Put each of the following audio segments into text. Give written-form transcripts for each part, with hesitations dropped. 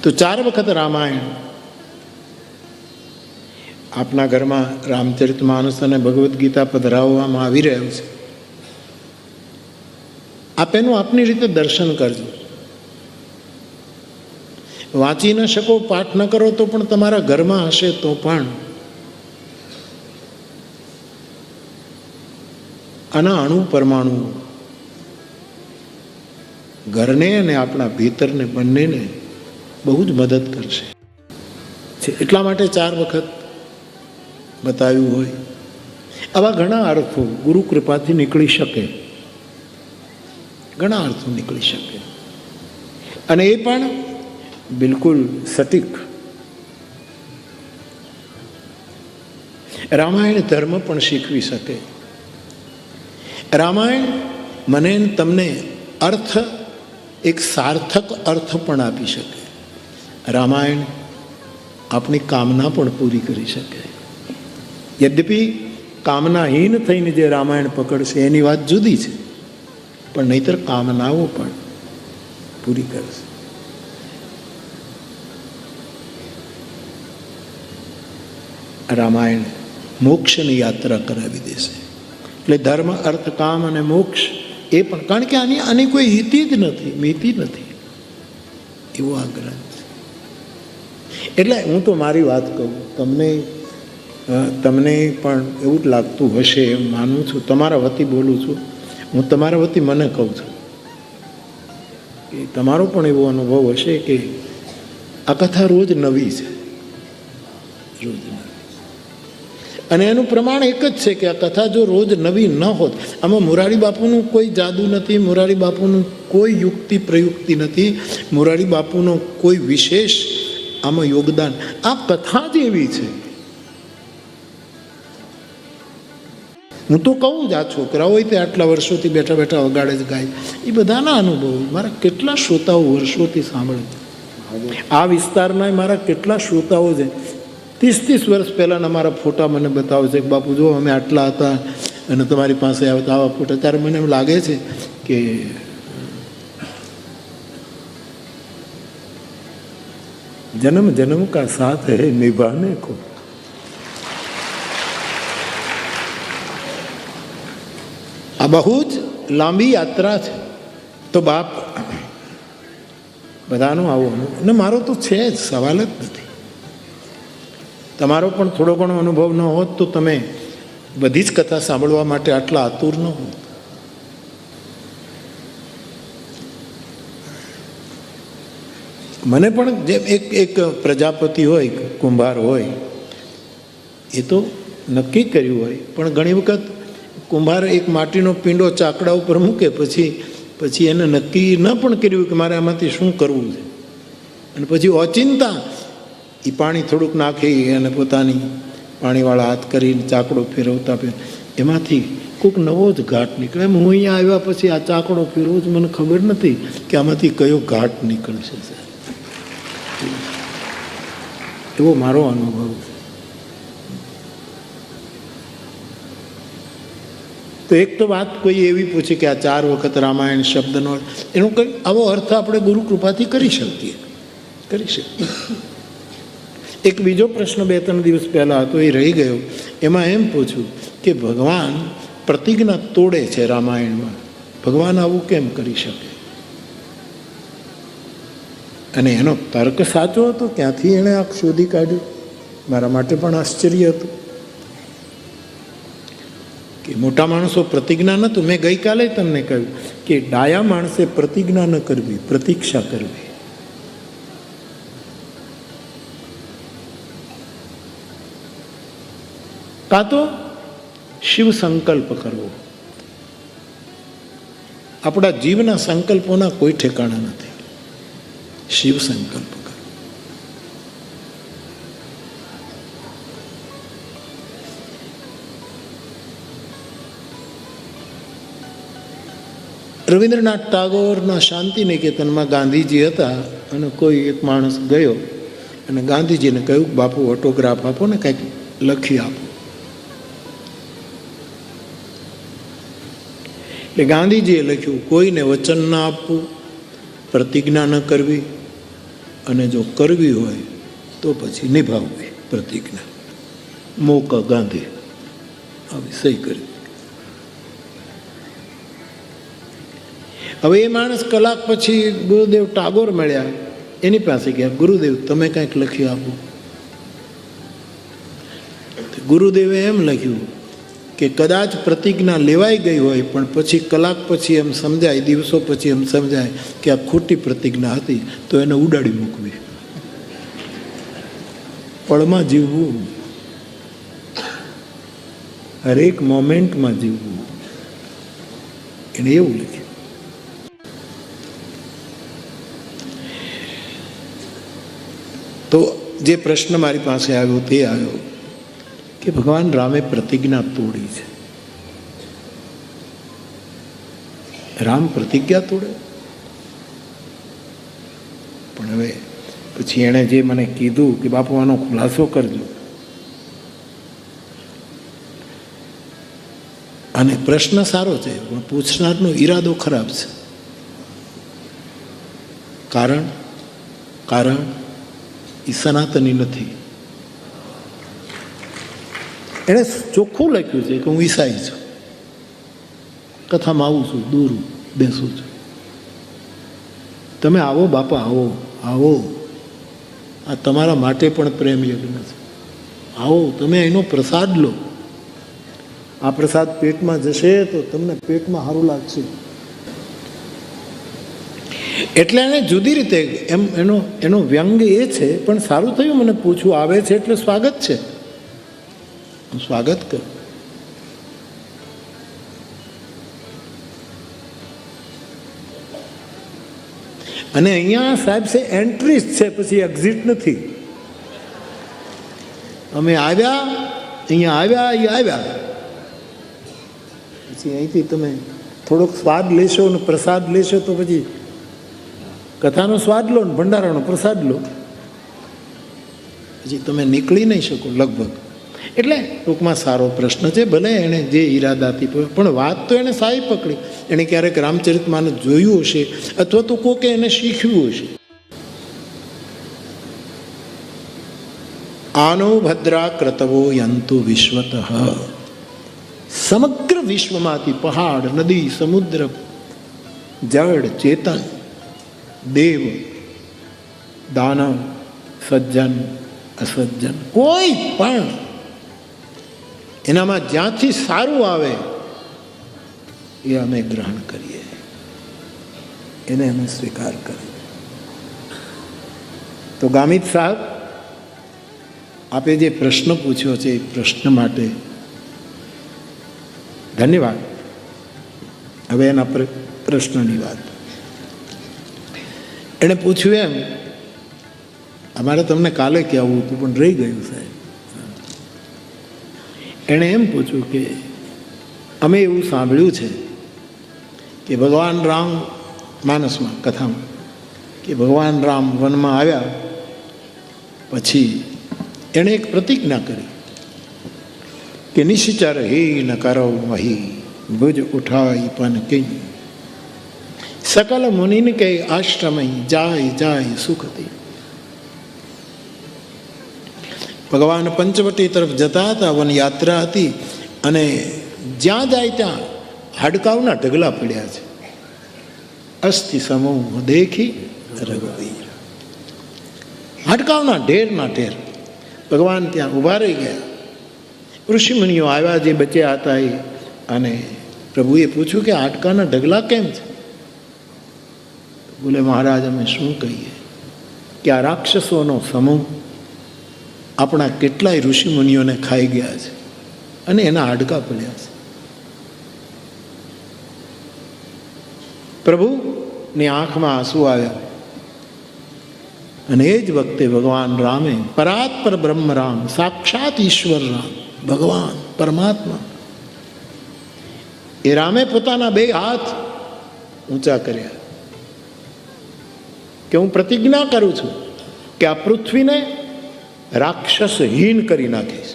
તો 4 વખત રામાયણ આપના ઘરમાં રામચરિતમાનસ અને ભગવદ્ ગીતા પધરાવવામાં આવી રહ્યું છે. આપ એનું આપની રીતે દર્શન કરજો. વાંચી ન શકો, પાઠ ન કરો તો પણ તમારા ઘરમાં હશે તો પણ આના અણુ પરમાણુ ઘરને અને આપણા ભીતરને બંનેને બહુ જ મદદ કરશે. એટલા માટે 4 વખત બતાવ્યું હોય. આવા ઘણા અર્થો ગુરુ કૃપાથી નીકળી શકે, ઘણા અર્થો નીકળી શકે, અને એ પણ બિલકુલ સટીક. રામાયણ ધર્મ પણ શીખવી શકે. રામાયણ મને તમને અર્થ, એક સાર્થક અર્થ પણ આપી શકે. રામાયણ આપણી કામના પણ પૂરી કરી શકે. યદ્યપિ કામનાહીન થઈને જે રામાયણ પકડશે એની વાત જુદી છે, પણ નહીતર કામનાઓ પણ પૂરી કરશે. રામાયણ મોક્ષની યાત્રા કરાવી દેશે. એટલે ધર્મ, અર્થ, કામ અને મોક્ષ એ પણ, કારણ કે આની કોઈ હિતિ જ નથી, મિતિ નથી, એવો આ ગ્રંથ. એટલે હું તો મારી વાત કહું, તમને પણ એવું જ લાગતું હશે એમ માનું છું. તમારા વતી બોલું છું, હું તમારા વતી મને કહું છું કે તમારો પણ એવો અનુભવ હશે કે આ કથા રોજ નવી છે, રોજ નવી. અને એનું પ્રમાણ એક જ છે કે આ કથા જો રોજ નવી ન હોત, આમાં મોરારી બાપુનું કોઈ જાદુ નથી, મોરારી બાપુનું કોઈ યુક્તિ પ્રયુક્તિ નથી, મોરારી બાપુનો કોઈ વિશેષ આમાં યોગદાન, આ કથા જ એવી છે. હું તો કહું જ, આ છોકરાઓ તે આટલા વર્ષોથી બેઠા બેઠા વગાડે જ ગાય, એ બધાના અનુભવો મારા કેટલા શ્રોતાઓ વર્ષોથી સાંભળે. આ વિસ્તારના મારા કેટલા શ્રોતાઓ છે, 30 વર્ષ પહેલાંના મારા ફોટા મને બતાવે છે કે બાપુ જો અમે આટલા હતા અને તમારી પાસે આવતા આવા ફોટા. ત્યારે મને એમ લાગે છે કે જન્મ જન્મ કા સાથ હૈ નિભાને કો. આ બહુ જ લાંબી યાત્રા છે. તો બાપ બધાનો આવો અને મારો તો છે જ, સવાલ જ નથી. તમારો પણ થોડો ઘણો અનુભવ ન હોત તો તમે બધી જ કથા સાંભળવા માટે આટલા આતુર ન હોત. મને પણ જેમ એક પ્રજાપતિ હોય, કુંભાર હોય, એ તો નક્કી કર્યું હોય, પણ ઘણી વખત કુંભાર એક માટીનો પીંડો ચાકડા ઉપર મૂકે, પછી એને નક્કી ન પણ કર્યું કે મારે આમાંથી શું કરવું છે, અને પછી ઓચિંતા એ પાણી થોડુંક નાખી અને પોતાની પાણીવાળા હાથ કરીને ચાકડો ફેરવતા એમાંથી કોઈક નવો જ ઘાટ નીકળે. એમ હું અહીંયા આવ્યા પછી આ ચાકડો ફેરવું જ મને ખબર નથી કે આમાંથી કયો ઘાટ નીકળશે. એવો મારો અનુભવ છે. તો એક તો વાત કોઈ એવી પૂછી કે આ 4 વખત રામાયણ શબ્દનો એનો કંઈ આવો અર્થ આપણે ગુરુ કૃપાથી કરી શકીએ. એક બીજો પ્રશ્ન 2-3 દિવસ પહેલાં હતો, એ રહી ગયો. એમાં એમ પૂછ્યું કે ભગવાન પ્રતિજ્ઞા તોડે છે રામાયણમાં, ભગવાન આવું કેમ કરી શકે? અને એનો તર્ક સાચો હતો, ક્યાંથી એણે આ શોધી કાઢ્યું, મારા માટે પણ આશ્ચર્ય હતું કે મોટા માણસો પ્રતિજ્ઞા નહોતું. મેં ગઈકાલે તમને કહ્યું કે ડાયા માણસે પ્રતિજ્ઞા ન કરવી, પ્રતીક્ષા કરવી. કાં તો શિવ સંકલ્પ કરવો. આપણા જીવના સંકલ્પોના કોઈ ઠેકાણા નથી. શિવ સંકલ્પ કરવો. રવિન્દ્રનાથ ટાગોરના શાંતિ નિકેતનમાં ગાંધીજી હતા અને કોઈ એક માણસ ગયો અને ગાંધીજીને કહ્યું બાપુ ઓટોગ્રાફ આપો ને, કંઈક લખી આપો. એટલે ગાંધીજીએ લખ્યું, કોઈને વચન ના આપવું, પ્રતિજ્ઞા ન કરવી અને જો કરવી હોય તો પછી નિભાવવી પ્રતિજ્ઞા. મોકા ગાંધી આવી સહી કરી. હવે એ માણસ કલાક પછી ગુરુદેવ ટાગોર મળ્યા, એની પાસે ગયા, ગુરુદેવ તમે કંઈક લખી આપો. ગુરુદેવે એમ લખ્યું કે કદાચ પ્રતિજ્ઞા લેવાઈ ગઈ હોય, પણ પછી કલાક પછી એમ સમજાય, દિવસો પછી એમ સમજાય કે આ ખોટી પ્રતિજ્ઞા હતી, તો એને ઉડાડી મૂકવી. પળમાં જીવવું, હરેક મોમેન્ટમાં જીવવું, એને એવું લખ્યું. તો જે પ્રશ્ન મારી પાસે આવ્યો તે આવ્યો કે ભગવાન રામે પ્રતિજ્ઞા તોડી છે. રામ પ્રતિજ્ઞા તોડે? પણ હવે પછી એણે જે મને કીધું કે બાપુ આનો ખુલાસો કરજો, અને પ્રશ્ન સારો છે પણ પૂછનારનો ઈરાદો ખરાબ છે. કારણ એ સનાતની નથી. એણે ચોખ્ખું લખ્યું છે કે હું ઈસાઈ છું, કથામાં આવું છું, દૂર બેસું છું. તમે આવો બાપા, આવો આવો, આ તમારા માટે પણ પ્રેમ યજ્ઞ છે. આવો, તમે એનો પ્રસાદ લો. આ પ્રસાદ પેટમાં જશે તો તમને પેટમાં સારું લાગશે. એટલે એને જુદી રીતે એમ એનો વ્યંગ એ છે. પણ સારું થયું મને પૂછવું, આવે છે એટલે સ્વાગત છે, હું સ્વાગત કરું. અને અહીંયા સાહેબ છે એન્ટ્રી છે, પછી એક્ઝિટ નથી. અમે આવ્યા, અહીંયા આવ્યા, પછી અહીંથી તમે થોડોક સ્વાદ લેશો ને પ્રસાદ લેશો તો પછી કથાનો સ્વાદ લો ને ભંડારાનો પ્રસાદ લો, પછી તમે નીકળી નહીં શકો લગભગ. એટલે ટૂંકમાં સારો પ્રશ્ન છે. ભલે એણે જે ઈરાદાથી, પણ વાત તો એણે સારી પકડી. એણે ક્યારેક રામચરિતમાનસ જોયું હશે અથવા તો કોકે એને શીખ્યું હશે. આનો ભદ્રા ક્રતવો યંતુ વિશ્વતઃ. સમગ્ર વિશ્વમાંથી પહાડ, નદી, સમુદ્ર, જળ, ચેતન, દેવ, દાનવ, સજ્જન, અસજ્જન, કોઈ પણ એનામાં જ્યાંથી સારું આવે એ અમે ગ્રહણ કરીએ, એને અમે સ્વીકાર કરીએ. તો ગામિત સાહેબ, આપે જે પ્રશ્ન પૂછ્યો છે એ પ્રશ્ન માટે ધન્યવાદ. હવે એના પ્રશ્નની વાત. એણે પૂછ્યું એમ, અમારે તમને કાલે કહેવું હતું પણ રહી ગયું સાહેબ. એણે એમ પૂછ્યું કે અમે એવું સાંભળ્યું છે કે ભગવાન રામ, માનસમાં કથામાં, કે ભગવાન રામ વનમાં આવ્યા પછી એણે એક પ્રતિજ્ઞા કરી કે નિશ્ચર હે ન કરો વહી ભુજ ઉઠાઈ પન કઈ સકલ મુનિને કે આશ્રમય જાય જાય સુખતી. ભગવાન પંચવટી તરફ જતા હતા, વન યાત્રા હતી, અને જ્યાં જાય ત્યાં હાડકાઓના ઢગલા પડ્યા છે. અસ્થિ સમૂહ દેખી રઘુવીર, હાડકાઓના ઢેરના ઢેર. ભગવાન ત્યાં ઊભા રહી ગયા. ઋષિમુનિઓ આવ્યા જે બચ્યા હતા એ, અને પ્રભુએ પૂછ્યું કે હાડકાના ઢગલા કેમ છે? બોલે મહારાજ અમે શું કહીએ કે આ રાક્ષસોનો સમૂહ આપણા કેટલાય ઋષિમુનિઓને ખાઈ ગયા છે અને એના હાડકા પડ્યા છે. પ્રભુની આંખમાં આંસુ આવ્યા. અને એ જ વખતે ભગવાન રામે, પરાત્પર બ્રહ્મ રામ, સાક્ષાત ઈશ્વર રામ, ભગવાન પરમાત્મા, એ રામે પોતાના બે હાથ ઊંચા કર્યા કે હું પ્રતિજ્ઞા કરું છું કે આ પૃથ્વીને રાક્ષસહીન કરી નાખીશ,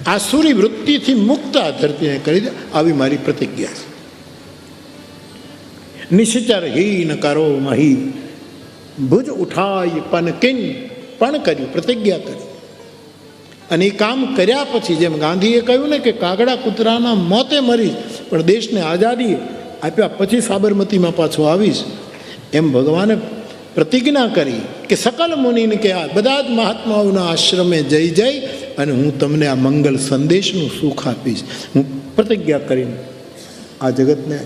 આસુરી વૃત્તિથી મુક્ત આ ધરતીને કરી દે, આવી મારી પ્રતિજ્ઞા છે. નિશ્ચર હીન કરો મહી, ભુજ ઉઠાઈ પન કિન, પણ કર્યું, પ્રતિજ્ઞા કરી. અને એ કામ કર્યા પછી, જેમ ગાંધીએ કહ્યું ને કે કાગડા કૂતરાના મોતે મરીશ પણ દેશને આઝાદી આપ્યા પછી સાબરમતીમાં પાછો આવીશ, એમ ભગવાને પ્રતિજ્ઞા કરી કે સકલ મુનિને કે આ બધા જ મહાત્માઓના આશ્રમે જઈ જઈ અને હું તમને આ મંગલ સંદેશનું સુખ આપીશ. હું પ્રતિજ્ઞા કરીને આ જગતને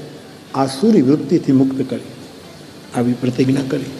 આસુરી વૃત્તિથી મુક્ત કરી, આવી પ્રતિજ્ઞા કરી.